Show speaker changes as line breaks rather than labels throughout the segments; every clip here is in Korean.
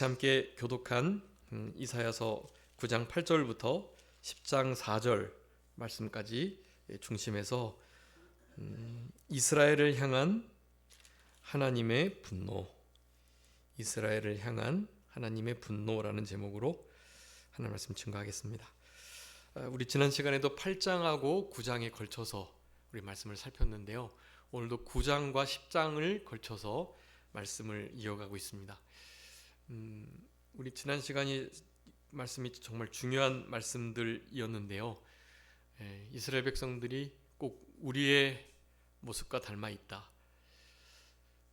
함께 교독한 이사야서 9장 8절부터 10장 4절 말씀까지 중심에서 이스라엘을 향한 하나님의 분노, 이스라엘을 향한 하나님의 분노라는 제목으로 하나님 말씀 증거하겠습니다. 우리 지난 시간에도 8장하고 9장에 걸쳐서 우리 말씀을 살폈는데요. 오늘도 9장과 10장을 걸쳐서 말씀을 이어가고 있습니다. 우리 지난 시간이 말씀이 정말 중요한 말씀들이었는데요. 이스라엘 백성들이 꼭 우리의 모습과 닮아 있다.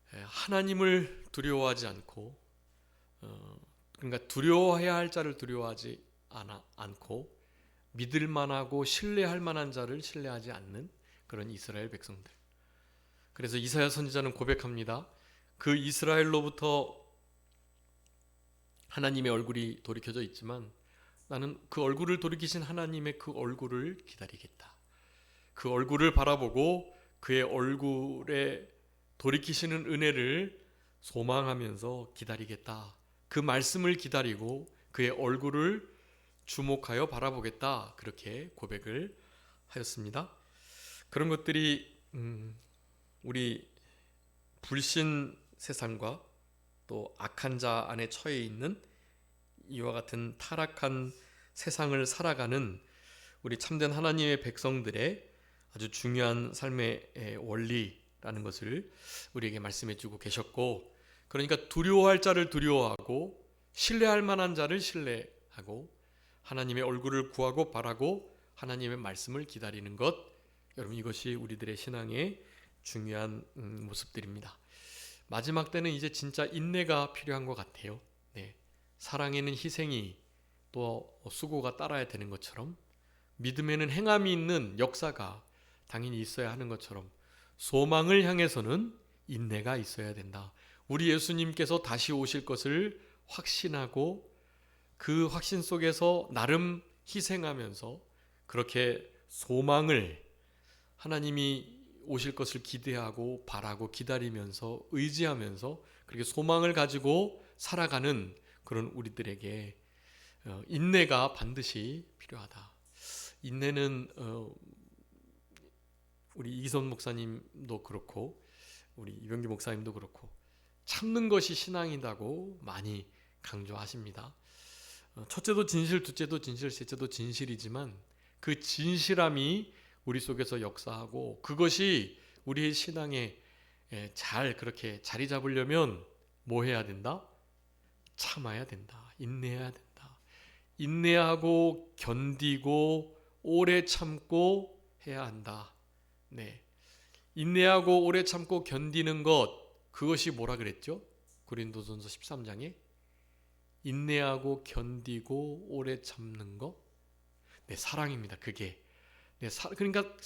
하나님을 두려워하지 않고, 그러니까 두려워해야 할 자를 두려워하지 않고 믿을 만하고 신뢰할 만한 자를 신뢰하지 않는 그런 이스라엘 백성들. 그래서 이사야 선지자는 고백합니다. 그 이스라엘로부터 하나님의 얼굴이 돌이켜져 있지만 나는 그 얼굴을 돌이키신 하나님의 그 얼굴을 기다리겠다. 그 얼굴을 바라보고 그의 얼굴에 돌이키시는 은혜를 소망하면서 기다리겠다. 그 말씀을 기다리고 그의 얼굴을 주목하여 바라보겠다. 그렇게 고백을 하였습니다. 그런 것들이 우리 불신 세상과 또 악한 자 안에 처해 있는 이와 같은 타락한 세상을 살아가는 우리 참된 하나님의 백성들의 아주 중요한 삶의 원리라는 것을 우리에게 말씀해 주고 계셨고, 그러니까 두려워할 자를 두려워하고 신뢰할 만한 자를 신뢰하고 하나님의 얼굴을 구하고 바라고 하나님의 말씀을 기다리는 것, 여러분 이것이 우리들의 신앙의 중요한 모습들입니다. 마지막 때는 이제 진짜 인내가 필요한 것 같아요. 사랑에는 희생이 또 수고가 따라야 되는 것처럼 믿음에는 행함이 있는 역사가 당연히 있어야 하는 것처럼 소망을 향해서는 인내가 있어야 된다. 우리 예수님께서 다시 오실 것을 확신하고 그 확신 속에서 나름 희생하면서 그렇게 소망을, 하나님이 오실 것을 기대하고 바라고 기다리면서 의지하면서 그렇게 소망을 가지고 살아가는 그런 우리들에게 인내가 반드시 필요하다. 인내는 우리 이기선 목사님도 그렇고 우리 이병기 목사님도 그렇고 참는 것이 신앙이라고 많이 강조하십니다. 첫째도 진실, 둘째도 진실, 셋째도 진실이지만 그 진실함이 우리 속에서 역사하고 그것이 우리의 신앙에 잘 그렇게 자리 잡으려면 뭐 해야 된다? 참아야 된다. 인내해야 된다. 인내하고 견디고 오래 참고 해야 한다. 인내하고 오래 참고 견디는 것, 그것이 뭐라 그랬죠? 고린도전서 13장에 인내하고 견디고 오래 참는 것, 사랑입니다. 그게 그러니까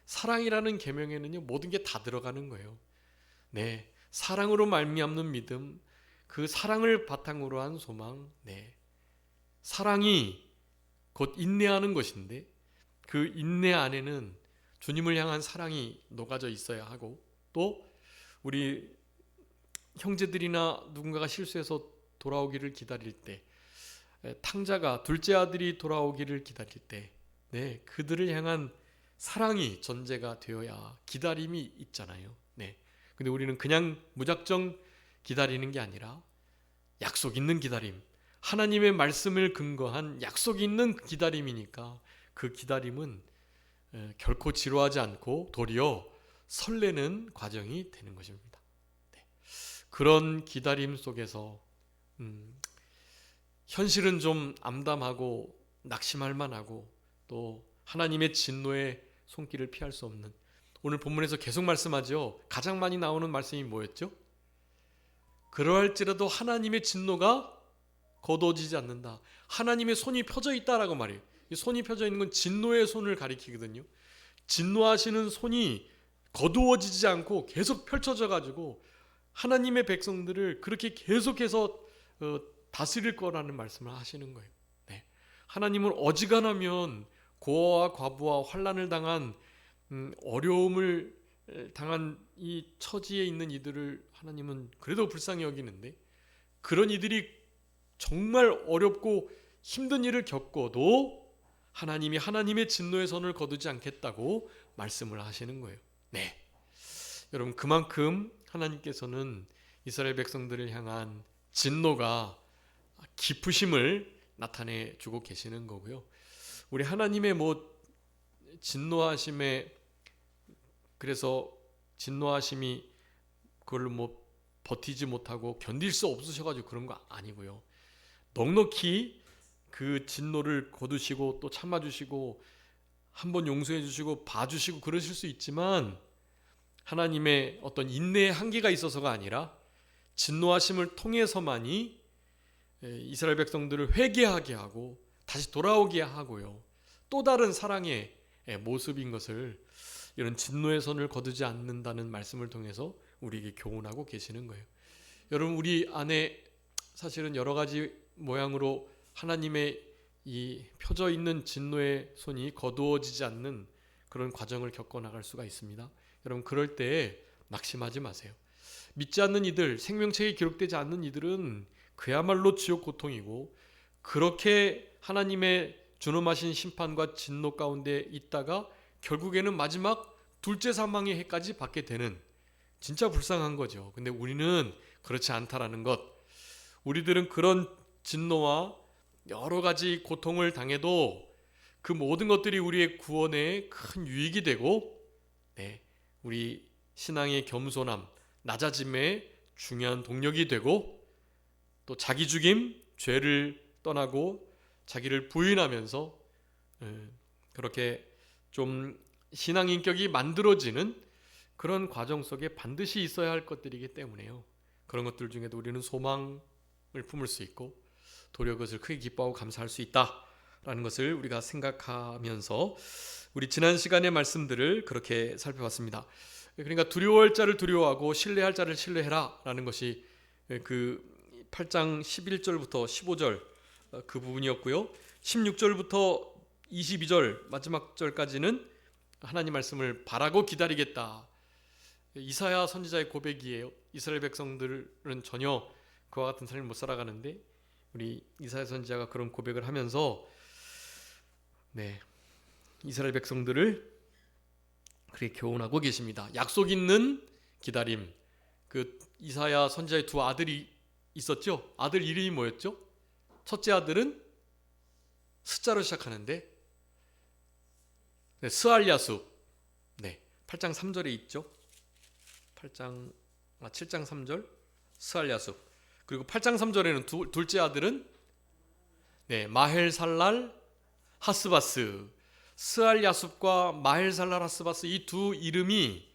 사랑이라는 계명에는요 모든 게 다 들어가는 거예요. 사랑으로 말미암는 믿음, 그 사랑을 바탕으로 한 소망, 사랑이 곧 인내하는 것인데 그 인내 안에는 주님을 향한 사랑이 녹아져 있어야 하고, 또 우리 형제들이나 누군가가 실수해서 돌아오기를 기다릴 때, 탕자가 둘째 아들이 돌아오기를 기다릴 때 그들을 향한 사랑이 전제가 되어야 기다림이 있잖아요. 근데 우리는 그냥 무작정 기다리는 게 아니라 약속 있는 기다림, 하나님의 말씀을 근거한 약속 있는 기다림이니까 그 기다림은 결코 지루하지 않고 도리어 설레는 과정이 되는 것입니다. 그런 기다림 속에서 현실은 좀 암담하고 낙심할 만하고 또 하나님의 진노의 손길을 피할 수 없는, 오늘 본문에서 계속 말씀하죠. 가장 많이 나오는 말씀이 뭐였죠? 그러할지라도 하나님의 진노가 거두어지지 않는다. 하나님의 손이 펴져 있다라고 말해요. 이 손이 펴져 있는 건 진노의 손을 가리키거든요. 진노하시는 손이 거두어지지 않고 계속 펼쳐져 가지고 하나님의 백성들을 그렇게 계속해서 다스릴 거라는 말씀을 하시는 거예요. 하나님은 어지간하면 고아와 과부와 환난을 당한 어려움을 당한 이 처지에 있는 이들을 하나님은 그래도 불쌍히 여기는데, 그런 이들이 정말 어렵고 힘든 일을 겪어도 하나님이 하나님의 진노의 손을 거두지 않겠다고 말씀을 하시는 거예요. 네, 여러분, 그만큼 하나님께서는 이스라엘 백성들을 향한 진노가 깊으심을 나타내 주고 계시는 거고요. 우리 하나님의 진노하심에, 그래서 진노하심이 그걸 버티지 못하고 견딜 수 없으셔가지고 그런 거 아니고요. 넉넉히 그 진노를 거두시고 또 참아주시고 한번 용서해 주시고 봐주시고 그러실 수 있지만, 하나님의 어떤 인내의 한계가 있어서가 아니라 진노하심을 통해서만이 이스라엘 백성들을 회개하게 하고 다시 돌아오게 하고요, 또 다른 사랑의 모습인 것을 이런 진노의 손을 거두지 않는다는 말씀을 통해서 우리에게 교훈하고 계시는 거예요. 여러분, 우리 안에 사실은 여러 가지 모양으로 하나님의 이 펴져 있는 진노의 손이 거두어지지 않는 그런 과정을 겪어 나갈 수가 있습니다. 여러분, 그럴 때 낙심하지 마세요. 믿지 않는 이들, 생명책에 기록되지 않는 이들은 그야말로 지옥 고통이고, 그렇게 하나님의 준엄하신 심판과 진노 가운데 있다가 결국에는 마지막 둘째 사망의 해까지 받게 되는, 진짜 불쌍한 거죠. 근데 우리는 그렇지 않다라는 것. 우리들은 그런 진노와 여러 가지 고통을 당해도 그 모든 것들이 우리의 구원에 큰 유익이 되고, 우리 신앙의 겸손함, 낮아짐에 중요한 동력이 되고, 또 자기 죽임, 죄를 떠나고 자기를 부인하면서 그렇게 좀 신앙 인격이 만들어지는 그런 과정 속에 반드시 있어야 할 것들이기 때문에요. 그런 것들 중에도 우리는 소망을 품을 수 있고 도리어 그것을 크게 기뻐하고 감사할 수 있다라는 것을 우리가 생각하면서 우리 지난 시간의 말씀들을 그렇게 살펴봤습니다. 그러니까 두려워할 자를 두려워하고 신뢰할 자를 신뢰해라 라는 것이 그 8장 11절부터 15절 그 부분이었고요. 16절부터 22절 마지막 절까지는 하나님 말씀을 바라고 기다리겠다. 이사야 선지자의 고백이에요. 이스라엘 백성들은 전혀 그와 같은 삶을 못 살아가는데 우리 이사야 선지자가 그런 고백을 하면서 이스라엘 백성들을 그렇게 교훈하고 계십니다. 약속 있는 기다림. 그 이사야 선지자의 두 아들이 있었죠. 아들 이름이 뭐였죠? 첫째 아들은 스자로 시작하는데 스알야숲. 8장 3절에 있죠. 7장 3절 스알야숲. 그리고 8장 3절에는 둘째 아들은 마헬살랄 하스바스. 스알야숲과 마헬살랄 하스바스, 이 두 이름이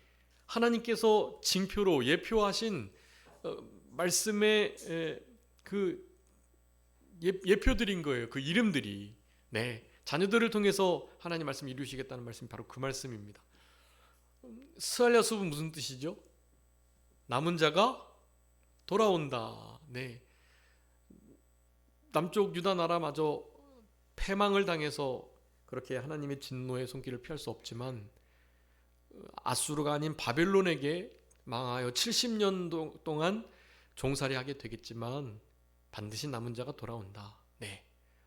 하나님께서 징표로 예표하신 말씀의 그 예표들인 거예요. 그 이름들이. 자녀들을 통해서 하나님 말씀 이루시겠다는 말씀이 바로 그 말씀입니다. 스알야숲은 무슨 뜻이죠? 남은 자가 돌아온다. 남쪽 유다 나라마저 패망을 당해서 그렇게 하나님의 진노의 손길을 피할 수 없지만 아수르가 아닌 바벨론에게 망하여 70년 동안 종살이하게 되겠지만 반드시 남은 자가 돌아온다.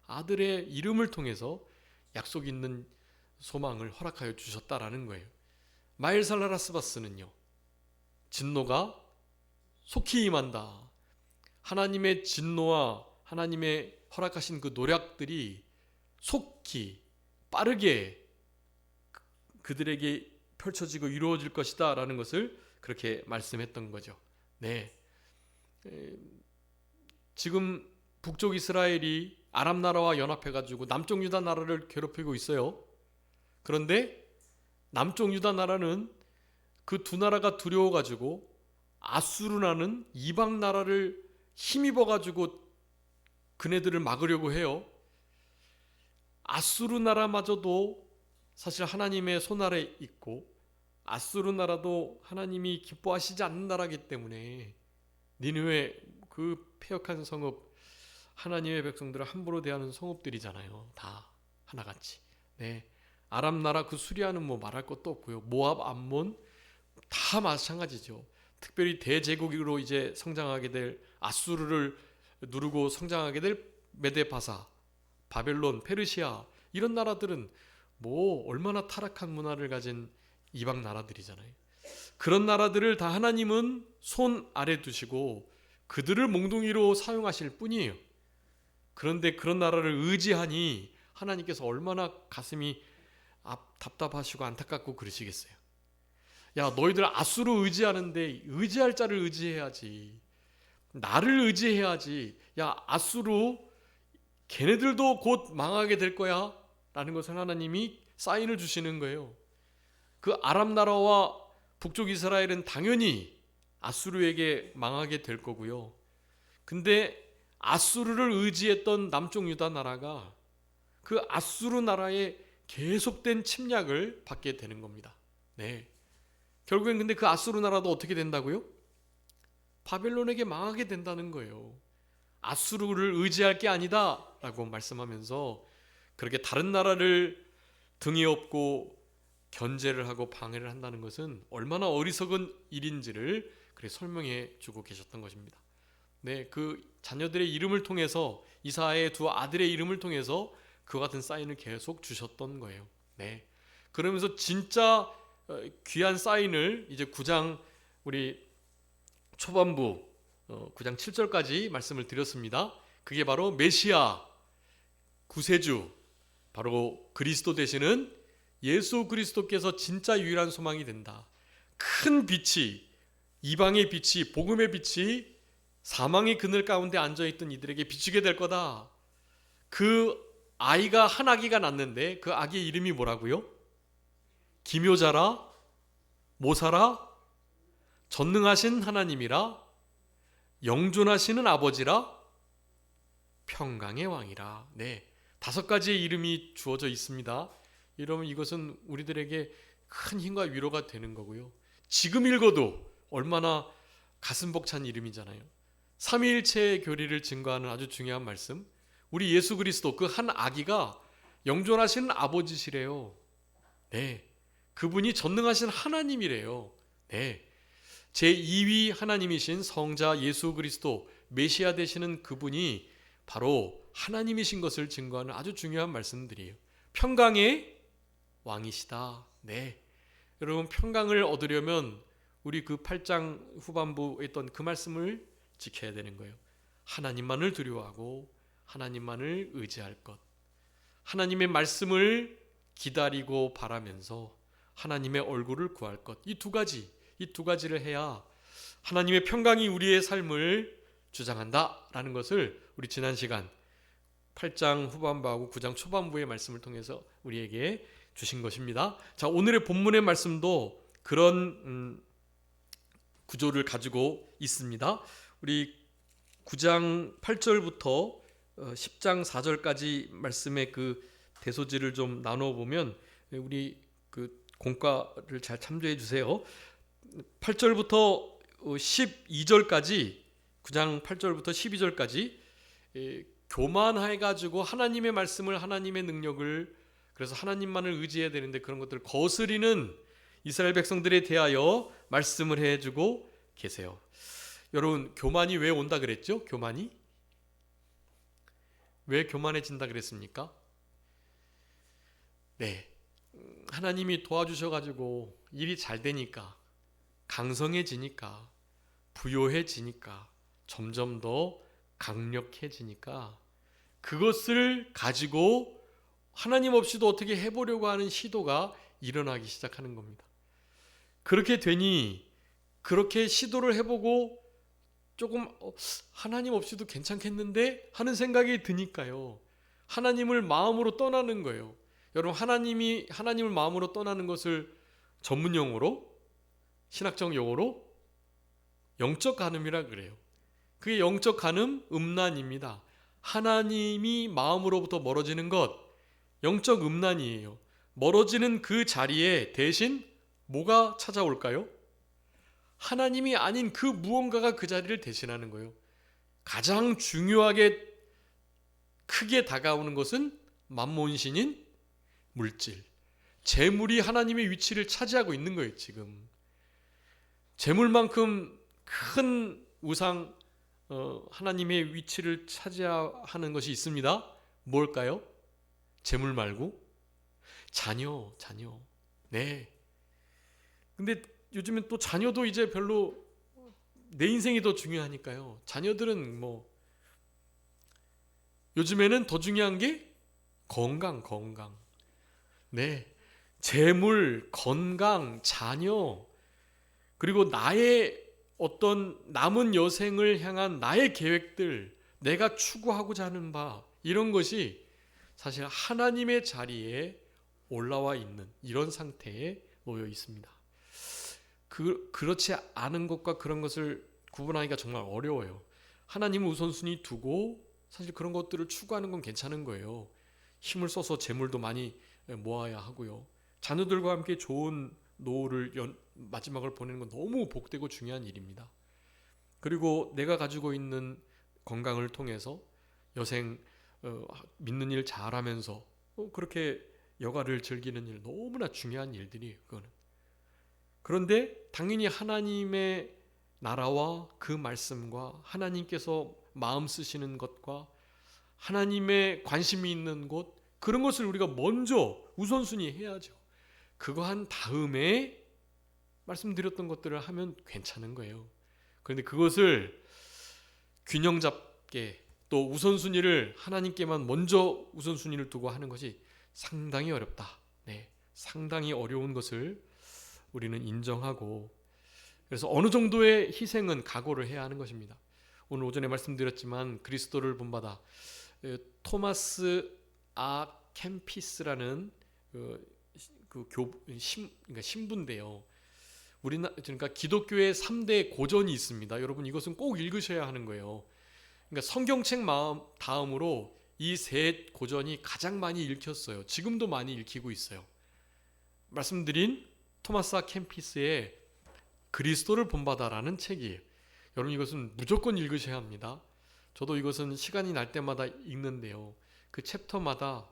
아들의 이름을 통해서 약속 있는 소망을 허락하여 주셨다라는 거예요. 마일살라라스바스는요, 진노가 속히 임한다. 하나님의 진노와 하나님의 허락하신 그 노력들이 속히 빠르게 그들에게 펼쳐지고 이루어질 것이다 라는 것을 그렇게 말씀했던 거죠. 지금 북쪽 이스라엘이 아람 나라와 연합해가지고 남쪽 유다 나라를 괴롭히고 있어요. 그런데 남쪽 유다 나라는 그 두 나라가 두려워가지고 아수르라는 이방 나라를 힘입어가지고 그네들을 막으려고 해요. 아수르 나라마저도 사실 하나님의 손 아래 있고 아수르 나라도 하나님이 기뻐하시지 않는 나라이기 때문에 니느웨 그 패역한 성읍, 하나님의 백성들을 함부로 대하는 성읍들이잖아요. 다 하나같이. 아람 나라 그 수리아는 뭐 말할 것도 없고요. 모압, 암몬 다 마찬가지죠. 특별히 대제국으로 이제 성장하게 될 아수르를 누르고 성장하게 될 메데바사, 바벨론, 페르시아 이런 나라들은 뭐 얼마나 타락한 문화를 가진 이방 나라들이잖아요. 그런 나라들을 다 하나님은 손 아래 두시고 그들을 몽둥이로 사용하실 뿐이에요. 그런데 그런 나라를 의지하니 하나님께서 얼마나 가슴이 답답하시고 안타깝고 그러시겠어요. 야, 너희들 아수르 의지하는데 의지할 자를 의지해야지. 나를 의지해야지. 야, 아수르 걔네들도 곧 망하게 될 거야 라는 것을 하나님이 사인을 주시는 거예요. 그 아람 나라와 북쪽 이스라엘은 당연히 아수르에게 망하게 될 거고요. 근데 아수르를 의지했던 남쪽 유다 나라가 그 아수르 나라의 계속된 침략을 받게 되는 겁니다. 네. 결국엔 근데 그 아수르 나라도 어떻게 된다고요? 바벨론에게 망하게 된다는 거예요. 아수르를 의지할 게 아니다 라고 말씀하면서 그렇게 다른 나라를 등에 업고 견제를 하고 방해를 한다는 것은 얼마나 어리석은 일인지를 그렇게 설명해 주고 계셨던 것입니다. 네, 그 자녀들의 이름을 통해서 이사야의 두 아들의 이름을 통해서 그와 같은 사인을 계속 주셨던 거예요. 네, 그러면서 진짜 귀한 사인을 이제 9장 우리 초반부 9장 7절까지 말씀을 드렸습니다. 그게 바로 메시아 구세주, 바로 그리스도 되시는 예수 그리스도께서 진짜 유일한 소망이 된다. 큰 빛이, 이방의 빛이, 복음의 빛이 사망의 그늘 가운데 앉아있던 이들에게 비추게 될 거다. 그 아이가 한 아기가 낳는데 그 아기의 이름이 뭐라고요? 기묘자라, 모사라, 전능하신 하나님이라, 영존하시는 아버지라, 평강의 왕이라. 네, 5가지의 이름이 주어져 있습니다. 여러분, 이것은 우리들에게 큰 힘과 위로가 되는 거고요. 지금 읽어도 얼마나 가슴 벅찬 이름이잖아요. 삼위일체의 교리를 증거하는 아주 중요한 말씀. 우리 예수 그리스도 그 한 아기가 영존하시는 아버지시래요. 네, 그분이 전능하신 하나님이래요. 네, 제2위 하나님이신 성자 예수 그리스도 메시아 되시는 그분이 바로 하나님이신 것을 증거하는 아주 중요한 말씀들이에요. 평강의 왕이시다. 네, 여러분, 평강을 얻으려면 우리 그 8장 후반부에 있던 그 말씀을 지켜야 되는 거예요. 하나님만을 두려워하고 하나님만을 의지할 것, 하나님의 말씀을 기다리고 바라면서 하나님의 얼굴을 구할 것, 이 두 가지를 해야 하나님의 평강이 우리의 삶을 주장한다라는 것을 우리 지난 시간 8장 후반부하고 9장 초반부의 말씀을 통해서 우리에게 주신 것입니다. 자, 오늘의 본문의 말씀도 그런 구조를 가지고 있습니다. 우리 9장 8절부터 10장 4절까지 말씀의 그 대소지를 좀 나눠 보면 우리 그 공과를 잘 참조해 주세요. 8절부터 12절까지 9장 8절부터 12절까지 교만해 가지고 하나님의 말씀을, 하나님의 능력을, 그래서 하나님만을 의지해야 되는데 그런 것들을 거스리는 이스라엘 백성들에 대하여 말씀을 해주고 계세요. 여러분, 교만이 왜 온다 그랬죠? 교만이 왜 교만해진다 그랬습니까? 네, 하나님이 도와주셔가지고 일이 잘 되니까, 강성해지니까, 부요해지니까, 점점 더 강력해지니까 그것을 가지고 하나님 없이도 어떻게 해보려고 하는 시도가 일어나기 시작하는 겁니다. 그렇게 되니 그렇게 시도를 해보고 조금 하나님 없이도 괜찮겠는데 하는 생각이 드니까요, 하나님을 마음으로 떠나는 거예요. 여러분, 하나님을 마음으로 떠나는 것을 전문용어로, 신학적 용어로 영적 간음이라 그래요. 그게 영적 간음, 음란입니다. 하나님이 마음으로부터 멀어지는 것, 영적 음란이에요. 멀어지는 그 자리에 대신 뭐가 찾아올까요? 하나님이 아닌 그 무언가가 그 자리를 대신하는 거예요. 가장 중요하게 크게 다가오는 것은 만몬신인 물질, 재물이 하나님의 위치를 차지하고 있는 거예요. 지금 재물만큼 큰 우상 하나님의 위치를 차지하는 것이 있습니다. 뭘까요? 재물 말고 자녀. 네. 근데 요즘엔 또 자녀도 이제 별로 내 인생이 더 중요하니까요. 자녀들은 뭐 요즘에는 더 중요한 게 건강. 네. 재물, 건강, 자녀, 그리고 나의 어떤 남은 여생을 향한 나의 계획들, 내가 추구하고자 하는 바, 이런 것이 사실 하나님의 자리에 올라와 있는 이런 상태에 놓여 있습니다. 그렇지 않은 것과 그런 것을 구분하기가 정말 어려워요. 하나님을 우선순위 두고 사실 그런 것들을 추구하는 건 괜찮은 거예요. 힘을 써서 재물도 많이 모아야 하고요. 자녀들과 함께 좋은 노후를 마지막을 보내는 건 너무 복되고 중요한 일입니다. 그리고 내가 가지고 있는 건강을 통해서 여생 믿는 일 잘하면서 그렇게 여가를 즐기는 일, 너무나 중요한 일들이에요. 그거는. 그런데 당연히 하나님의 나라와 그 말씀과 하나님께서 마음 쓰시는 것과 하나님의 관심이 있는 곳, 그런 것을 우리가 먼저 우선순위 해야죠. 그거 한 다음에 말씀드렸던 것들을 하면 괜찮은 거예요. 그런데 그것을 균형 잡게 또 우선순위를 하나님께만 먼저 우선순위를 두고 하는 것이 상당히 어렵다. 네, 상당히 어려운 것을 우리는 인정하고, 그래서 어느 정도의 희생은 각오를 해야 하는 것입니다. 오늘 오전에 말씀드렸지만 그리스도를 본받아 토마스 아 캠피스라는 그러니까 신부인데요. 그러니까 기독교의 3대 고전이 있습니다. 여러분 이것은 꼭 읽으셔야 하는 거예요. 그러니까 성경책 다음으로 이 세 고전이 가장 많이 읽혔어요. 지금도 많이 읽히고 있어요. 말씀드린 토마스 아 캠피스의 그리스도를 본받아라는 책이에요. 여러분 이것은 무조건 읽으셔야 합니다. 저도 이것은 시간이 날 때마다 읽는데요. 그 챕터마다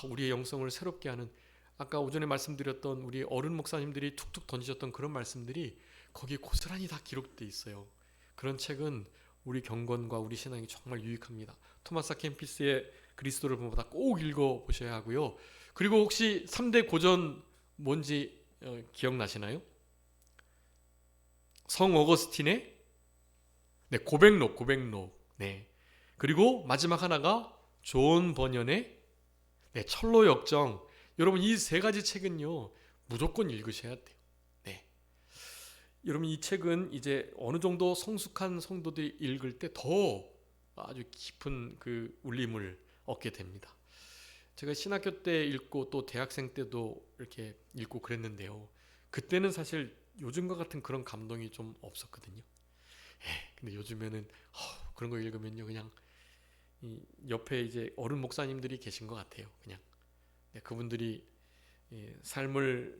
우리의 영성을 새롭게 하는, 아까 오전에 말씀드렸던 우리 어른 목사님들이 툭툭 던지셨던 그런 말씀들이 거기에 고스란히 다 기록되어 있어요. 그런 책은 우리 경건과 우리 신앙이 정말 유익합니다. 토마스 캠피스의 그리스도를 본받아 꼭 읽어보셔야 하고요. 그리고 혹시 3대 고전 뭔지 기억나시나요? 성 어거스틴의 고백록. 네. 그리고 마지막 하나가 존 버년의 철로 역정. 여러분 이 세 가지 책은요 무조건 읽으셔야 돼요. 네. 여러분 이 책은 이제 어느 정도 성숙한 성도들이 읽을 때 더 아주 깊은 그 울림을 얻게 됩니다. 제가 신학교 때 읽고 또 대학생 때도 이렇게 읽고 그랬는데요. 그때는 사실 요즘과 같은 그런 감동이 좀 없었거든요. 근데 요즘에는 그런 거 읽으면요 그냥 옆에 이제 어른 목사님들이 계신 것 같아요. 그냥 그분들이 삶을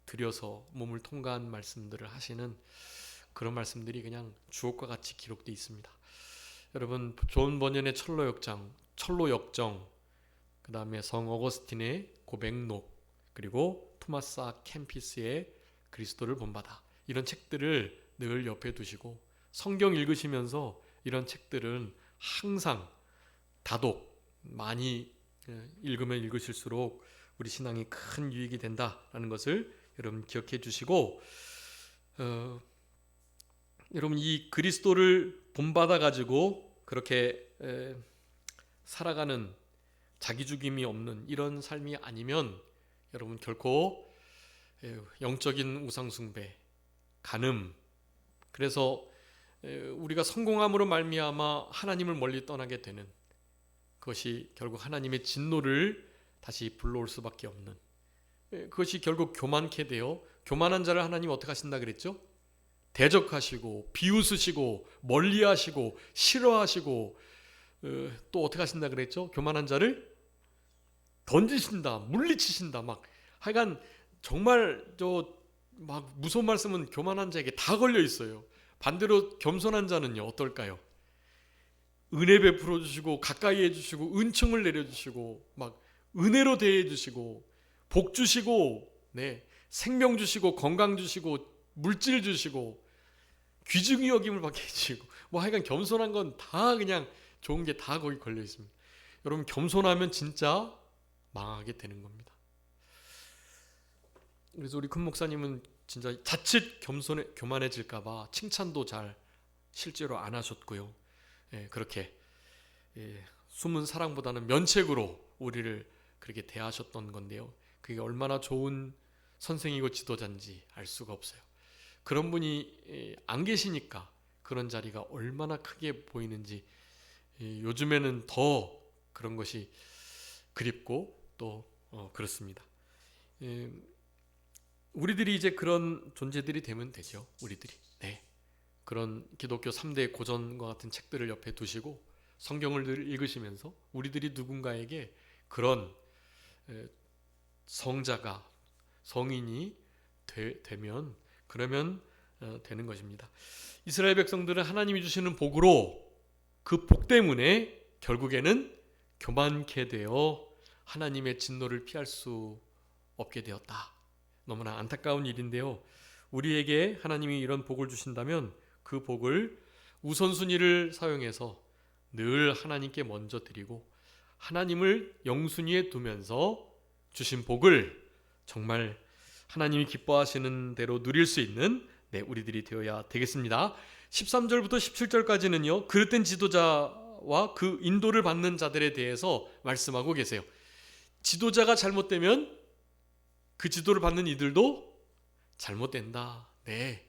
들여서 몸을 통과한 말씀들을 하시는 그런 말씀들이 그냥 주옥과 같이 기록되어 있습니다. 여러분 존 버년의 철로 역정, 그 다음에 성 어거스틴의 고백록, 그리고 토마스 아 캠피스의 그리스도를 본받아, 이런 책들을 늘 옆에 두시고 성경 읽으시면서 이런 책들은 항상 다독 많이 읽으면 읽으실수록 우리 신앙이 큰 유익이 된다라는 것을 여러분 기억해 주시고, 여러분 이 그리스도를 본받아 가지고 그렇게 살아가는 자기 죽임이 없는 이런 삶이 아니면 여러분 결코 영적인 우상숭배, 간음, 그래서 우리가 성공함으로 말미암아 하나님을 멀리 떠나게 되는 그것이 결국 하나님의 진노를 다시 불러올 수밖에 없는, 그것이 결국 교만케 되어 교만한 자를 하나님 어떻게 하신다 그랬죠? 대적하시고 비웃으시고 멀리하시고 싫어하시고 또 어떻게 하신다 그랬죠? 교만한 자를 던지신다, 물리치신다. 막 하여간 정말 막 무서운 말씀은 교만한 자에게 다 걸려 있어요. 반대로 겸손한 자는요 어떨까요? 은혜 베풀어 주시고 가까이 해주시고 은총을 내려주시고 막 은혜로 대해 주시고 복 주시고 생명 주시고 건강 주시고 물질 주시고 귀중히 여김을 받게 해주시고, 뭐 하여간 겸손한 건 다 그냥 좋은 게 다 거기 걸려 있습니다. 여러분, 겸손하면 진짜 망하게 되는 겁니다. 그래서 우리 큰 목사님은 진짜 자칫 교만해질까봐 칭찬도 잘 실제로 안 하셨고요. 그렇게 숨은 사랑보다는 면책으로 우리를 그렇게 대하셨던 건데요. 그게 얼마나 좋은 선생이고 지도자인지 알 수가 없어요. 그런 분이 안 계시니까 그런 자리가 얼마나 크게 보이는지 요즘에는 더 그런 것이 그립고 또 그렇습니다. 우리들이 이제 그런 존재들이 되면 되죠. 우리들이. 네. 그런 기독교 3대 고전과 같은 책들을 옆에 두시고 성경을 늘 읽으시면서 우리들이 누군가에게 그런 성자가, 성인이 되면 그러면 되는 것입니다. 이스라엘 백성들은 하나님이 주시는 복으로 그 복 때문에 결국에는 교만케 되어 하나님의 진노를 피할 수 없게 되었다. 너무나 안타까운 일인데요. 우리에게 하나님이 이런 복을 주신다면 그 복을 우선순위를 사용해서 늘 하나님께 먼저 드리고 하나님을 영순위에 두면서 주신 복을 정말 하나님이 기뻐하시는 대로 누릴 수 있는 우리들이 되어야 되겠습니다. 13절부터 17절까지는요. 그릇된 지도자와 그 인도를 받는 자들에 대해서 말씀하고 계세요. 지도자가 잘못되면 그 지도를 받는 이들도 잘못된다. 네,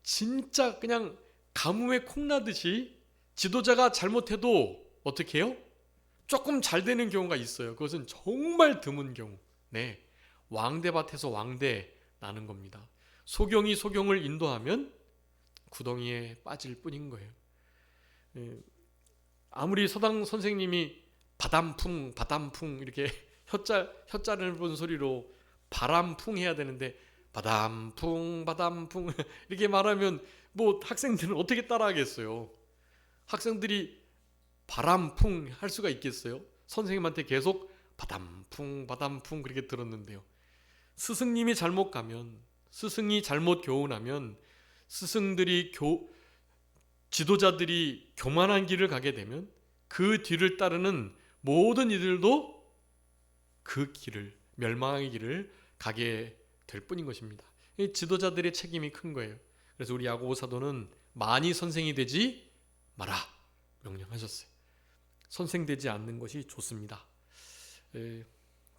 진짜 그냥 가뭄에 콩나듯이 지도자가 잘못해도 어떻게 해요? 조금 잘 되는 경우가 있어요. 그것은 정말 드문 경우. 네, 왕대밭에서 왕대 나는 겁니다. 소경이 소경을 인도하면 구덩이에 빠질 뿐인 거예요. 아무리 서당 선생님이 바담풍 이렇게 혀자를 본 소리로 바람풍 해야 되는데 바담풍 이렇게 말하면 뭐 학생들은 어떻게 따라하겠어요? 학생들이 바람풍 할 수가 있겠어요? 선생님한테 계속 바담풍 그렇게 들었는데요. 스승님이 잘못 가면, 스승이 잘못 교훈하면, 지도자들이 교만한 길을 가게 되면 그 뒤를 따르는 모든 이들도 그 길을, 멸망의 길을 가게 될 뿐인 것입니다. 이 지도자들의 책임이 큰 거예요. 그래서 우리 야고보 사도는 많이 선생이 되지 마라 명령하셨어요. 선생되지 않는 것이 좋습니다.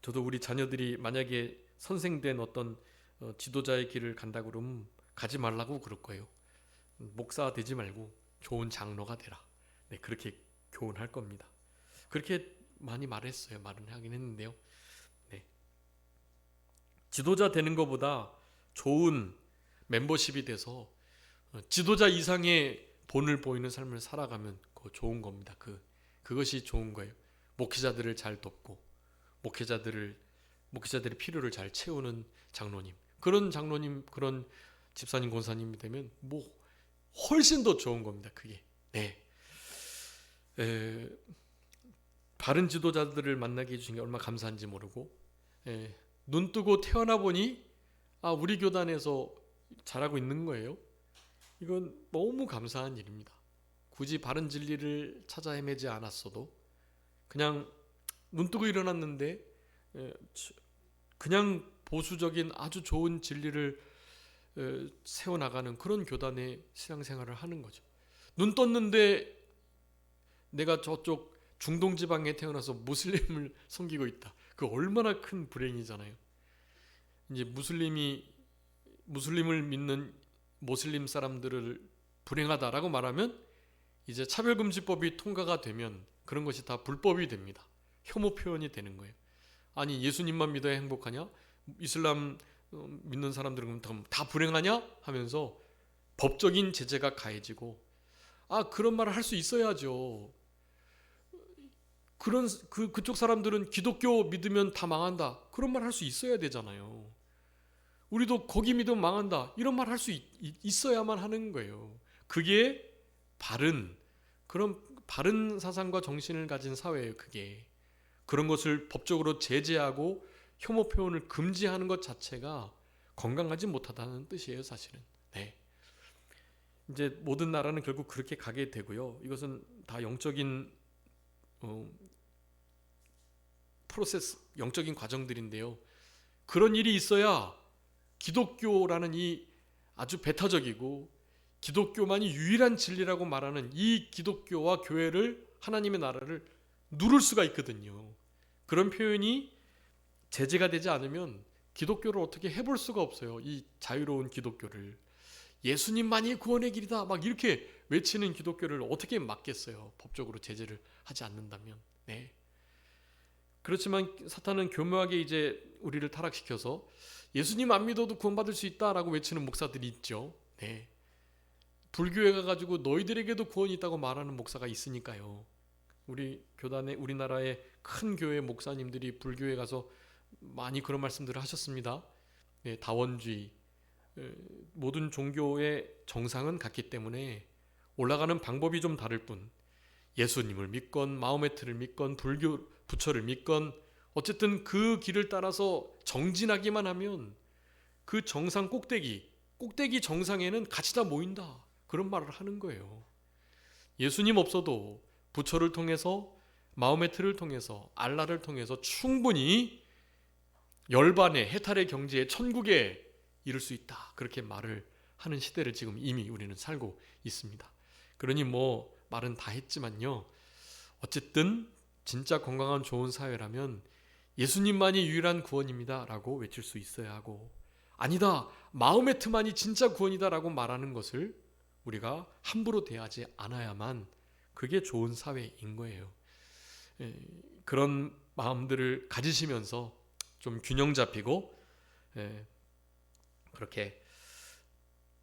저도 우리 자녀들이 만약에 선생된 어떤 지도자의 길을 간다 그러면 가지 말라고 그럴 거예요. 목사 되지 말고 좋은 장로가 되라. 네, 그렇게 교훈할 겁니다. 그렇게 많이 말했어요. 말은 하긴 했는데요. 네. 지도자 되는 것보다 좋은 멤버십이 돼서 지도자 이상의 본을 보이는 삶을 살아가면 그거 좋은 겁니다. 그것이 좋은 거예요. 목회자들을 잘 돕고 목회자들의 필요를 잘 채우는 장로님, 그런 장로님, 그런 집사님, 권사님이 되면 뭐 훨씬 더 좋은 겁니다. 그게. 네. 바른 지도자들을 만나게 해주신 게 얼마나 감사한지 모르고 눈 뜨고 태어나 보니 우리 교단에서 잘하고 있는 거예요. 이건 너무 감사한 일입니다. 굳이 바른 진리를 찾아 헤매지 않았어도 그냥 눈 뜨고 일어났는데 그냥 보수적인 아주 좋은 진리를 세워나가는 그런 교단의 신앙생활을 하는 거죠. 눈 떴는데 내가 저쪽 중동 지방에 태어나서 무슬림을 섬기고 있다. 그 얼마나 큰 불행이잖아요. 이제 무슬림을 믿는 모슬림 사람들을 불행하다라고 말하면 이제 차별금지법이 통과가 되면 그런 것이 다 불법이 됩니다. 혐오 표현이 되는 거예요. 아니 예수님만 믿어야 행복하냐? 이슬람 믿는 사람들은 다 불행하냐? 하면서 법적인 제재가 가해지고 그런 말을 할 수 있어야죠. 그쪽 사람들은 기독교 믿으면 다 망한다. 그런 말 할 수 있어야 되잖아요. 우리도 거기 믿으면 망한다. 이런 말 할 수 있어야만 하는 거예요. 그게 그런 바른 사상과 정신을 가진 사회예요. 그게. 그런 것을 법적으로 제재하고 혐오 표현을 금지하는 것 자체가 건강하지 못하다는 뜻이에요. 사실은. 네. 이제 모든 나라는 결국 그렇게 가게 되고요. 이것은 다 영적인 프로세스, 영적인 과정들인데요. 그런 일이 있어야 기독교라는 이 아주 배타적이고 기독교만이 유일한 진리라고 말하는 이 기독교와 교회를, 하나님의 나라를 누를 수가 있거든요. 그런 표현이 제재가 되지 않으면 기독교를 어떻게 해볼 수가 없어요. 이 자유로운 기독교를. 예수님만이 구원의 길이다 막 이렇게 외치는 기독교를 어떻게 막겠어요. 법적으로 제재를 하지 않는다면. 네. 그렇지만 사탄은 교묘하게 이제 우리를 타락시켜서 예수님 안 믿어도 구원받을 수 있다라고 외치는 목사들이 있죠. 네. 불교에 가가지고 너희들에게도 구원이 있다고 말하는 목사가 있으니까요. 우리 교단의, 우리나라의 큰 교회 목사님들이 불교에 가서 많이 그런 말씀들을 하셨습니다. 네, 다원주의, 모든 종교의 정상은 같기 때문에 올라가는 방법이 좀 다를 뿐, 예수님을 믿건 마호메트를 믿건 불교 부처를 믿건 어쨌든 그 길을 따라서 정진하기만 하면 그 정상 꼭대기 정상에는 같이 다 모인다, 그런 말을 하는 거예요. 예수님 없어도 부처를 통해서, 마호메트를 통해서, 알라를 통해서 충분히 열반의 해탈의 경지에 천국에 이룰 수 있다, 그렇게 말을 하는 시대를 지금 이미 우리는 살고 있습니다. 그러니 뭐 말은 다 했지만요, 어쨌든 진짜 건강한 좋은 사회라면 예수님만이 유일한 구원입니다 라고 외칠 수 있어야 하고, 아니다, 마호메트만이 진짜 구원이다 라고 말하는 것을 우리가 함부로 대하지 않아야만 그게 좋은 사회인 거예요. 그런 마음들을 가지시면서 좀 균형 잡히고 그렇게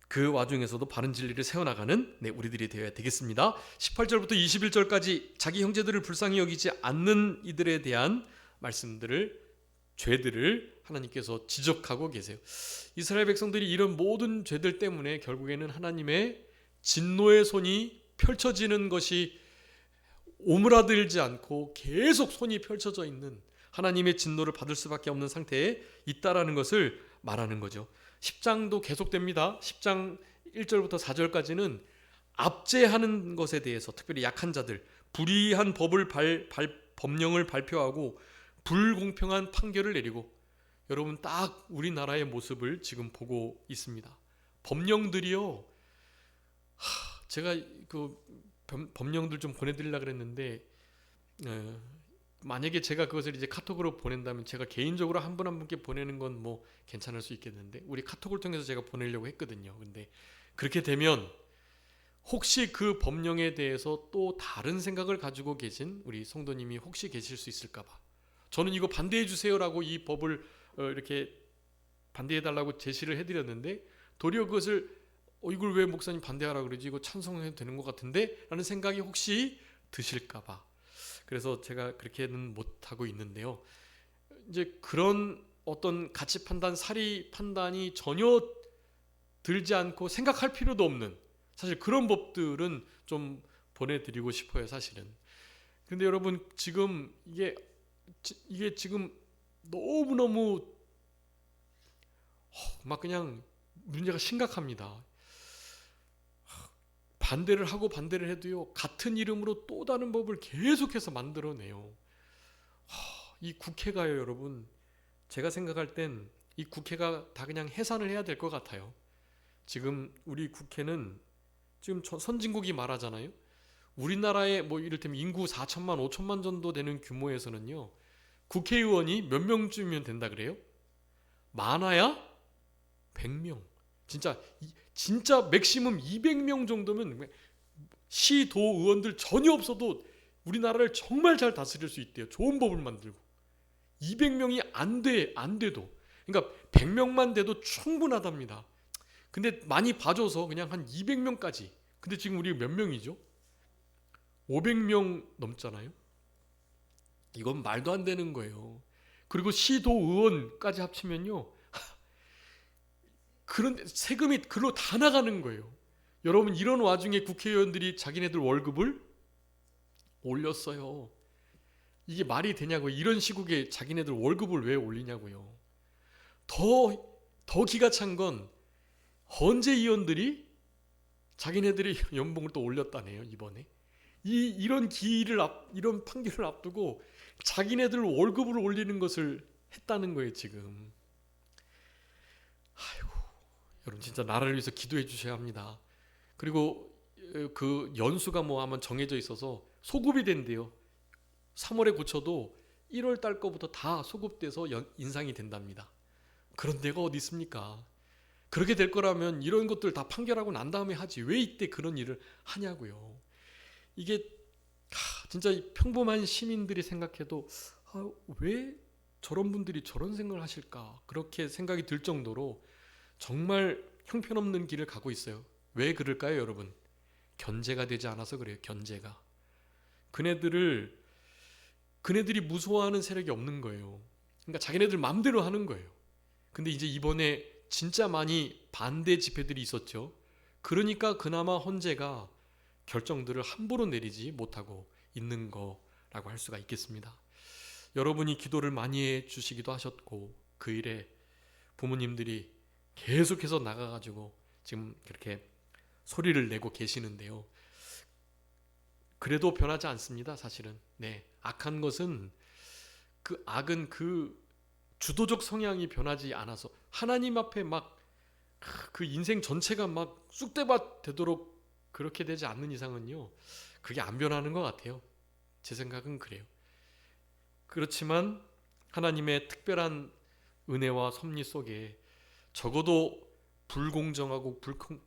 그 와중에서도 바른 진리를 세워나가는 우리들이 되어야 되겠습니다. 18절부터 21절까지 자기 형제들을 불쌍히 여기지 않는 이들에 대한 말씀들을, 죄들을 하나님께서 지적하고 계세요. 이스라엘 백성들이 이런 모든 죄들 때문에 결국에는 하나님의 진노의 손이 펼쳐지는 것이 오므라들지 않고 계속 손이 펼쳐져 있는, 하나님의 진노를 받을 수밖에 없는 상태에 있다라는 것을 말하는 거죠. 10장도 계속됩니다. 10장 1절부터 4절까지는 압제하는 것에 대해서, 특별히 약한 자들, 불의한 법령을 발표하고 불공평한 판결을 내리고, 여러분 딱 우리나라의 모습을 지금 보고 있습니다. 법령들이요, 제가 그 법령들 좀 보내드리려고 그랬는데 만약에 제가 그것을 이제 카톡으로 보낸다면, 제가 개인적으로 한 분 한 분께 보내는 건 뭐 괜찮을 수 있겠는데, 우리 카톡을 통해서 제가 보내려고 했거든요. 근데 그렇게 되면 혹시 그 법령에 대해서 또 다른 생각을 가지고 계신 우리 성도님이 혹시 계실 수 있을까 봐, 저는 이거 반대해 주세요라고 이 법을 이렇게 반대해 달라고 제시를 해드렸는데, 도리어 그것을 이걸 왜 목사님 반대하라 그러지, 이거 찬성해도 되는 것 같은데 라는 생각이 혹시 드실까 봐, 그래서 제가 그렇게는 못하고 있는데요. 이제 그런 어떤 가치 판단, 사리 판단이 전혀 들지 않고 생각할 필요도 없는, 사실 그런 법들은 좀 보내드리고 싶어요, 사실은. 근데 여러분 지금 이게 지금 너무너무 막 그냥 문제가 심각합니다. 반대를 하고 반대를 해도요, 같은 이름으로 또 다른 법을 계속해서 만들어내요. 이 국회가요, 여러분, 제가 생각할 땐 이 국회가 다 그냥 해산을 해야 될 것 같아요. 지금 우리 국회는 지금 선진국이 말하잖아요. 우리나라의 뭐 이를테면 인구 4천만 5천만 정도 되는 규모에서는요, 국회의원이 몇 명쯤이면 된다 그래요? 많아야 100명. 진짜 맥시멈 200명 정도면 시도의원들 전혀 없어도 우리나라를 정말 잘 다스릴 수 있대요. 좋은 법을 만들고. 200명이 안 돼도, 그러니까 100명만 돼도 충분하답니다. 근데 많이 봐줘서 그냥 한 200명까지. 근데 지금 우리 몇 명이죠? 500명 넘잖아요. 이건 말도 안 되는 거예요. 그리고 시도의원까지 합치면요, 그런데 세금이 글로 다 나가는 거예요. 여러분, 이런 와중에 국회의원들이 자기네들 월급을 올렸어요. 이게 말이 되냐고요. 이런 시국에 자기네들 월급을 왜 올리냐고요. 더 기가 찬 건 헌재 의원들이 자기네들이 연봉을 또 올렸다네요 이번에. 이런 판결을 앞두고 자기네들 월급을 올리는 것을 했다는 거예요 지금. 아이고, 여러분 진짜 나라를 위해서 기도해 주셔야 합니다. 그리고 그 연수가 뭐 아마 정해져 있어서 소급이 된대요. 3월에 고쳐도 1월 달 거부터 다 소급돼서 인상이 된답니다. 그런 데가 어디 있습니까? 그렇게 될 거라면 이런 것들 다 판결하고 난 다음에 하지 왜 이때 그런 일을 하냐고요. 이게 진짜 평범한 시민들이 생각해도 왜 저런 분들이 저런 생각을 하실까 그렇게 생각이 들 정도로 정말 형편없는 길을 가고 있어요. 왜 그럴까요 여러분? 견제가 되지 않아서 그래요. 견제가. 그네들이 무서워하는 세력이 없는 거예요. 그러니까 자기네들 마음대로 하는 거예요. 근데 이제 이번에 진짜 많이 반대 집회들이 있었죠. 그러니까 그나마 헌재가 결정들을 함부로 내리지 못하고 있는 거라고 할 수가 있겠습니다. 여러분이 기도를 많이 해 주시기도 하셨고 그 일에 부모님들이 계속해서 나가가지고 지금 그렇게 소리를 내고 계시는데요. 그래도 변하지 않습니다 사실은. 네, 악한 것은 그 악은 그 주도적 성향이 변하지 않아서 하나님 앞에 막 그 인생 전체가 막 쑥대밭 되도록 그렇게 되지 않는 이상은요 그게 안 변하는 것 같아요. 제 생각은 그래요. 그렇지만 하나님의 특별한 은혜와 섭리 속에 적어도 불공정하고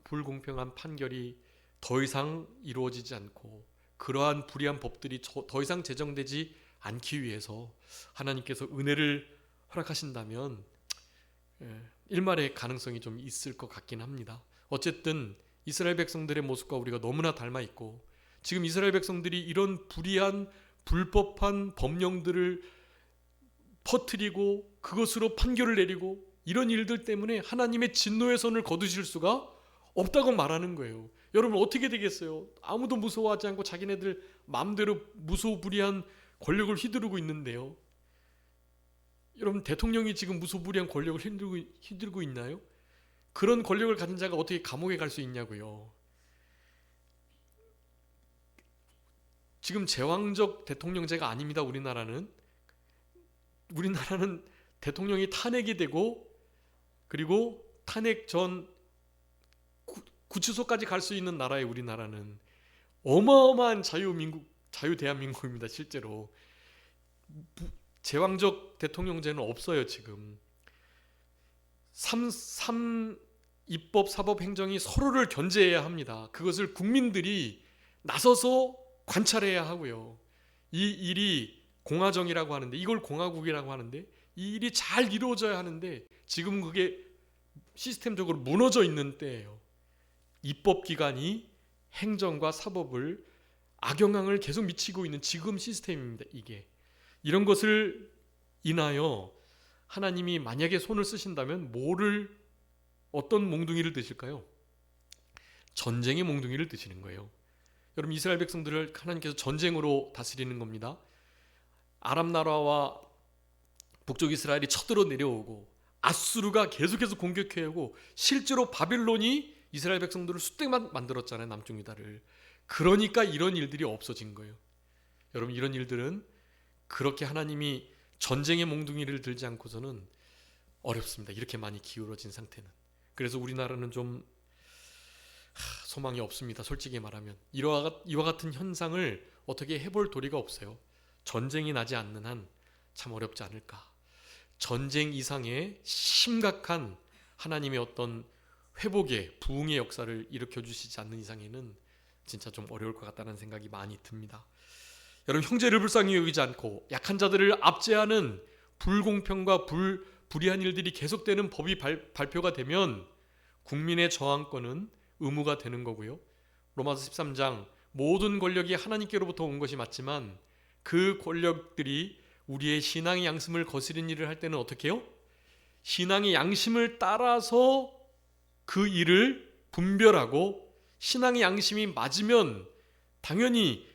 불공평한 판결이 더 이상 이루어지지 않고 그러한 불의한 법들이 더 이상 제정되지 않기 위해서 하나님께서 은혜를 허락하신다면 일말의 가능성이 좀 있을 것 같긴 합니다. 어쨌든 이스라엘 백성들의 모습과 우리가 너무나 닮아 있고 지금 이스라엘 백성들이 이런 불의한 불법한 법령들을 퍼뜨리고 그것으로 판결을 내리고 이런 일들 때문에 하나님의 진노의 손을 거두실 수가 없다고 말하는 거예요. 여러분 어떻게 되겠어요? 아무도 무서워하지 않고 자기네들 마음대로 무소불위한 권력을 휘두르고 있는데요. 여러분 대통령이 지금 무소불위한 권력을 휘두르고 있나요? 그런 권력을 가진 자가 어떻게 감옥에 갈 수 있냐고요. 지금 제왕적 대통령제가 아닙니다. 우리나라는 대통령이 탄핵이 되고 그리고 탄핵 전 구치소까지 갈 수 있는 나라에 우리나라는 어마어마한 자유대한민국입니다. 실제로 제왕적 대통령제는 없어요. 지금 입법, 사법, 행정이 서로를 견제해야 합니다. 그것을 국민들이 나서서 관찰해야 하고요. 이 일이 공화정이라고 하는데 이걸 공화국이라고 하는데 이 일이 잘 이루어져야 하는데 지금 그게 시스템적으로 무너져 있는 때예요. 입법기관이 행정과 사법을 악영향을 계속 미치고 있는 지금 시스템입니다. 이게 이런 것을 인하여 하나님이 만약에 손을 쓰신다면 어떤 몽둥이를 드실까요? 전쟁의 몽둥이를 드시는 거예요. 여러분 이스라엘 백성들을 하나님께서 전쟁으로 다스리는 겁니다. 아람 나라와 북쪽 이스라엘이 쳐들어 내려오고 아수르가 계속해서 공격해오고 실제로 바빌론이 이스라엘 백성들을 숫대만 만들었잖아요. 남쪽 유다를. 그러니까 이런 일들이 없어진 거예요. 여러분 이런 일들은 그렇게 하나님이 전쟁의 몽둥이를 들지 않고서는 어렵습니다. 이렇게 많이 기울어진 상태는. 그래서 우리나라는 좀 소망이 없습니다. 솔직히 말하면 이와 같은 현상을 어떻게 해볼 도리가 없어요. 전쟁이 나지 않는 한 참 어렵지 않을까. 전쟁 이상의 심각한 하나님의 어떤 회복의 부흥의 역사를 일으켜 주시지 않는 이상에는 진짜 좀 어려울 것 같다는 생각이 많이 듭니다. 여러분 형제를 불쌍히 여기지 않고 약한 자들을 압제하는 불공평과 불의한 일들이 계속되는 법이 발표가 되면 국민의 저항권은 의무가 되는 거고요. 로마서 13장 모든 권력이 하나님께로부터 온 것이 맞지만 그 권력들이 우리의 신앙의 양심을 거스린 일을 할 때는 어떻게 해요? 신앙의 양심을 따라서 그 일을 분별하고 신앙의 양심이 맞으면 당연히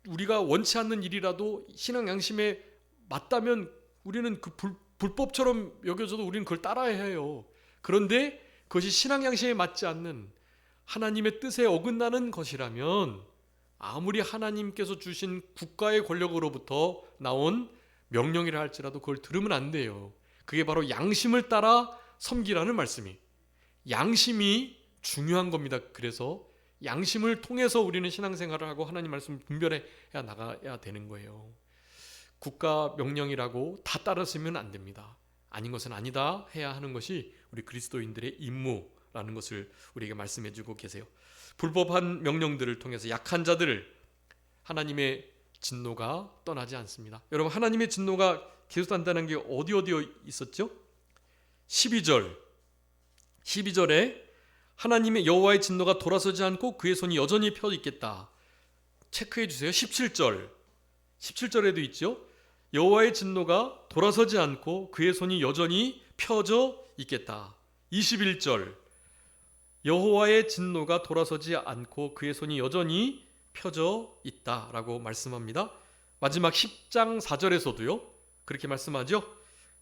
우리가 원치 않는 일이라도 신앙 양심에 맞다면 우리는 그 불법처럼 여겨져도 우리는 그걸 따라야 해요. 그런데 그것이 신앙 양심에 맞지 않는 하나님의 뜻에 어긋나는 것이라면 아무리 하나님께서 주신 국가의 권력으로부터 나온 명령이라 할지라도 그걸 들으면 안 돼요. 그게 바로 양심을 따라 섬기라는 말씀이. 양심이 중요한 겁니다. 그래서 양심을 통해서 우리는 신앙생활을 하고 하나님 말씀을 분별해 나가야 되는 거예요. 국가 명령이라고 다 따랐으면 안 됩니다. 아닌 것은 아니다 해야 하는 것이 우리 그리스도인들의 임무라는 것을 우리에게 말씀해 주고 계세요. 불법한 명령들을 통해서 약한 자들을 하나님의 진노가 떠나지 않습니다. 여러분, 하나님의 진노가 계속된다는 게 어디 있었죠? 12절에 하나님의 여호와의 진노가 돌아서지 않고 그의 손이 여전히 펴 있겠다. 체크해 주세요. 17절에도 있죠. 여호와의 진노가 돌아서지 않고 그의 손이 여전히 펴져 있겠다. 21절, 여호와의 진노가 돌아서지 않고 그의 손이 여전히 펴져 있다라고 말씀합니다. 마지막 10장 4절에서도요 그렇게 말씀하죠.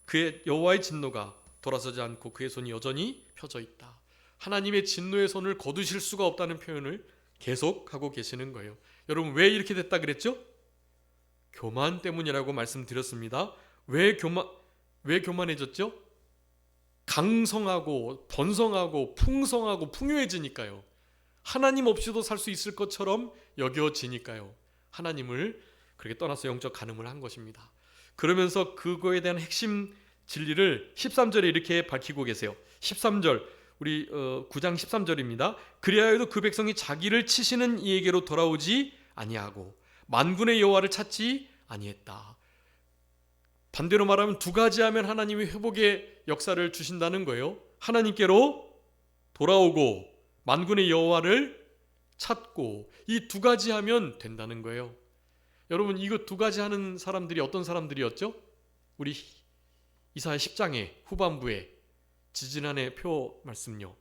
그의 여호와의 진노가 돌아서지 않고 그의 손이 여전히 펴져 있다. 하나님의 진노의 손을 거두실 수가 없다는 표현을 계속하고 계시는 거예요. 여러분, 왜 이렇게 됐다 그랬죠? 교만 때문이라고 말씀드렸습니다. 왜 교만해졌죠? 강성하고 번성하고 풍성하고 풍요해지니까요. 하나님 없이도 살 수 있을 것처럼 여겨지니까요. 하나님을 그렇게 떠나서 영적 간음을 한 것입니다. 그러면서 그거에 대한 핵심 진리를 13절에 이렇게 밝히고 계세요. 13절, 우리 9장 13절입니다. 그리하여도 그 백성이 자기를 치시는 이에게로 돌아오지 아니하고 만군의 여호와를 찾지 아니했다. 반대로 말하면 두 가지 하면 하나님이 회복의 역사를 주신다는 거예요. 하나님께로 돌아오고 만군의 여호와를 찾고, 이 두 가지 하면 된다는 거예요. 여러분, 이거 두 가지 하는 사람들이 어떤 사람들이었죠? 우리 이사야 10장의 후반부에 지지난해 표 말씀요.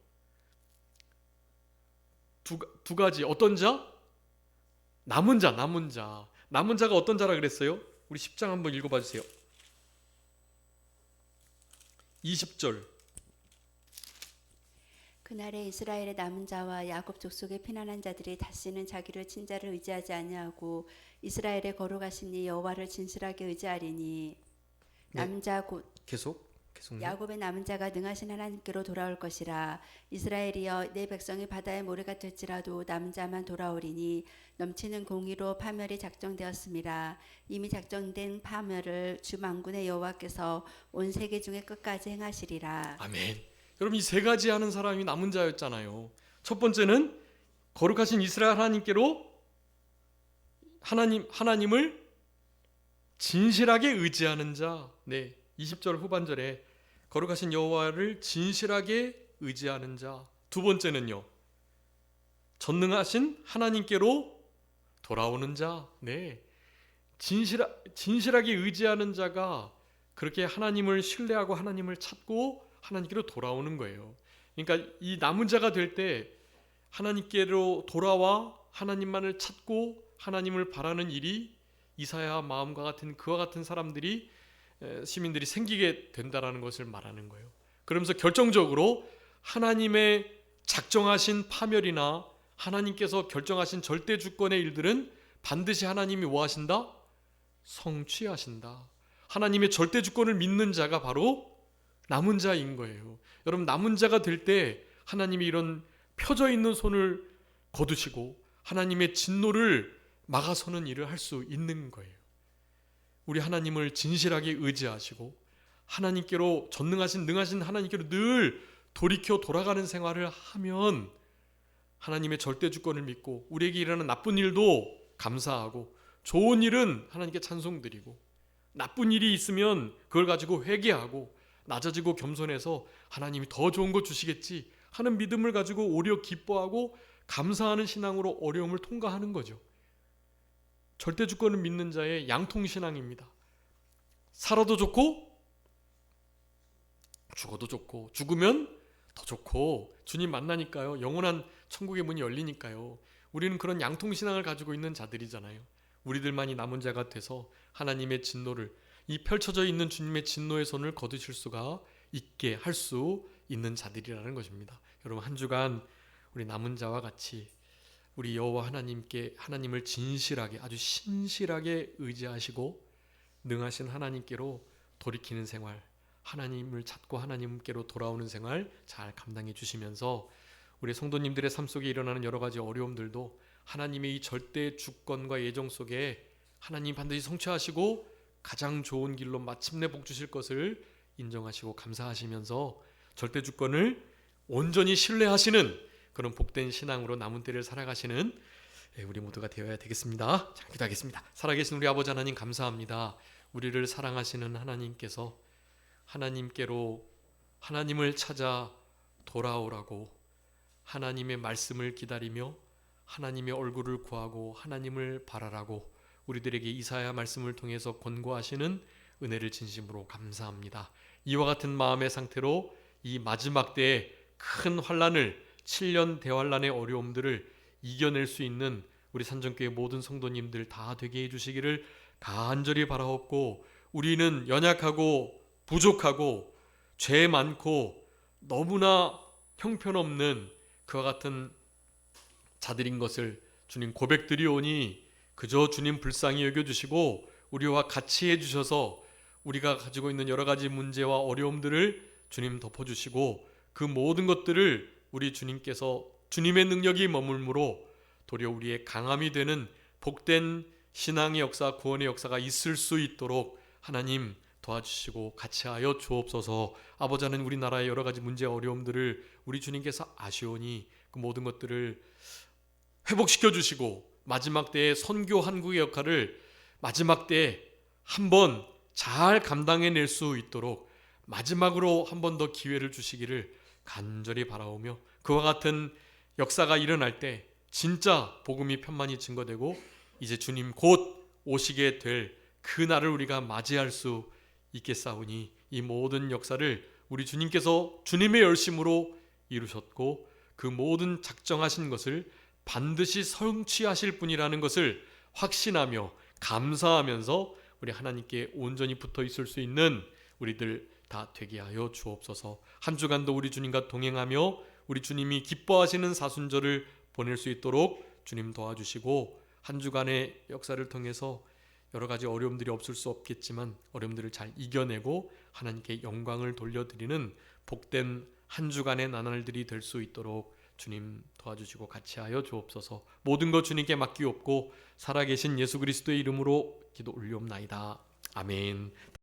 두 가지. 어떤 자? 남은 자가 어떤 자라 그랬어요? 우리 10장 한번 읽어봐 주세요. 20절.
그날에 이스라엘의 남은 자와 야곱 족속의 피난한 자들이 다시는 자기를 친 자를 의지하지 아니하고 이스라엘의 거룩하신 이 여호와를 진실하게 의지하리니 남은 자 곧
계속
야곱의 남은 자가 능하신 하나님께로 돌아올 것이라. 이스라엘이여, 내 백성이 바다의 모래가 될지라도 남은 자만 돌아오리니 넘치는 공의로 파멸이 작정되었음이라. 이미 작정된 파멸을 주 만군의 여호와께서 온 세계 중에 끝까지 행하시리라.
아멘. 여러분, 이 세 가지 하는 사람이 남은 자였잖아요. 첫 번째는 거룩하신 이스라엘 하나님께로 하나님을 진실하게 의지하는 자. 네, 20절 후반절에 거룩하신 여호와를 진실하게 의지하는 자. 두 번째는요, 전능하신 하나님께로 돌아오는 자. 네, 진실하게 의지하는 자가 그렇게 하나님을 신뢰하고 하나님을 찾고 하나님께로 돌아오는 거예요. 그러니까 이 남은 자가 될 때 하나님께로 돌아와 하나님만을 찾고 하나님을 바라는 일이 이사야 마음과 같은 그와 같은 시민들이 생기게 된다라는 것을 말하는 거예요. 그러면서 결정적으로 하나님의 작정하신 파멸이나 하나님께서 결정하신 절대 주권의 일들은 반드시 하나님이 뭐 하신다? 성취하신다. 하나님의 절대 주권을 믿는 자가 바로 남은 자인 거예요. 여러분, 남은 자가 될 때 하나님이 이런 펴져 있는 손을 거두시고 하나님의 진노를 막아서는 일을 할 수 있는 거예요. 우리 하나님을 진실하게 의지하시고 하나님께로 전능하신 능하신 하나님께로 늘 돌이켜 돌아가는 생활을 하면 하나님의 절대 주권을 믿고 우리에게 일어나는 나쁜 일도 감사하고 좋은 일은 하나님께 찬송드리고 나쁜 일이 있으면 그걸 가지고 회개하고 낮아지고 겸손해서 하나님이 더 좋은 거 주시겠지 하는 믿음을 가지고 오히려 기뻐하고 감사하는 신앙으로 어려움을 통과하는 거죠. 절대 주권을 믿는 자의 양통신앙입니다. 살아도 좋고 죽어도 좋고 죽으면 더 좋고 주님 만나니까요. 영원한 천국의 문이 열리니까요. 우리는 그런 양통신앙을 가지고 있는 자들이잖아요. 우리들만이 남은 자가 돼서 하나님의 진노를 이 펼쳐져 있는 주님의 진노의 손을 거두실 수가 있게 할 수 있는 자들이라는 것입니다. 여러분, 한 주간 우리 남은 자와 같이 우리 여호와 하나님을 진실하게 아주 신실하게 의지하시고 능하신 하나님께로 돌이키는 생활, 하나님을 찾고 하나님께로 돌아오는 생활 잘 감당해 주시면서 우리 성도님들의 삶 속에 일어나는 여러 가지 어려움들도 하나님의 이 절대 주권과 예정 속에 하나님 반드시 성취하시고 가장 좋은 길로 마침내 복 주실 것을 인정하시고 감사하시면서 절대 주권을 온전히 신뢰하시는 그런 복된 신앙으로 남은 때를 살아가시는 우리 모두가 되어야 되겠습니다. 자, 기도하겠습니다. 살아계신 우리 아버지 하나님 감사합니다. 우리를 사랑하시는 하나님께서 하나님께로 하나님을 찾아 돌아오라고 하나님의 말씀을 기다리며 하나님의 얼굴을 구하고 하나님을 바라라고 우리들에게 이사야 말씀을 통해서 권고하시는 은혜를 진심으로 감사합니다. 이와 같은 마음의 상태로 이 마지막 때의 큰 환난을 7년 대환란의 어려움들을 이겨낼 수 있는 우리 산정교회 모든 성도님들 다 되게 해주시기를 간절히 바라옵고 우리는 연약하고 부족하고 죄 많고 너무나 형편없는 그와 같은 자들인 것을 주님 고백드리오니 그저 주님 불쌍히 여겨주시고 우리와 같이 해주셔서 우리가 가지고 있는 여러 가지 문제와 어려움들을 주님 덮어주시고 그 모든 것들을 우리 주님께서 주님의 능력이 머물므로 도리어 우리의 강함이 되는 복된 신앙의 역사, 구원의 역사가 있을 수 있도록 하나님 도와주시고 같이 하여 주옵소서. 아버지 하나님 우리나라의 여러 가지 문제 어려움들을 우리 주님께서 아시오니 그 모든 것들을 회복시켜 주시고 마지막 때의 선교 한국의 역할을 마지막 때에 한번 잘 감당해낼 수 있도록 마지막으로 한 번 더 기회를 주시기를 간절히 바라오며 그와 같은 역사가 일어날 때 진짜 복음이 편만이 증거되고 이제 주님 곧 오시게 될 그 날을 우리가 맞이할 수 있겠사오니 이 모든 역사를 우리 주님께서 주님의 열심으로 이루셨고 그 모든 작정하신 것을 반드시 성취하실 분이라는 것을 확신하며 감사하면서 우리 하나님께 온전히 붙어 있을 수 있는 우리들 다 되게 하여 주옵소서. 한 주간도 우리 주님과 동행하며 우리 주님이 기뻐하시는 사순절을 보낼 수 있도록 주님 도와주시고 한 주간의 역사를 통해서 여러 가지 어려움들이 없을 수 없겠지만 어려움들을 잘 이겨내고 하나님께 영광을 돌려드리는 복된 한 주간의 나날들이 될 수 있도록 주님 도와주시고 같이 하여 주옵소서. 모든 것 주님께 맡기옵고 살아계신 예수 그리스도의 이름으로 기도 올리옵나이다. 아멘.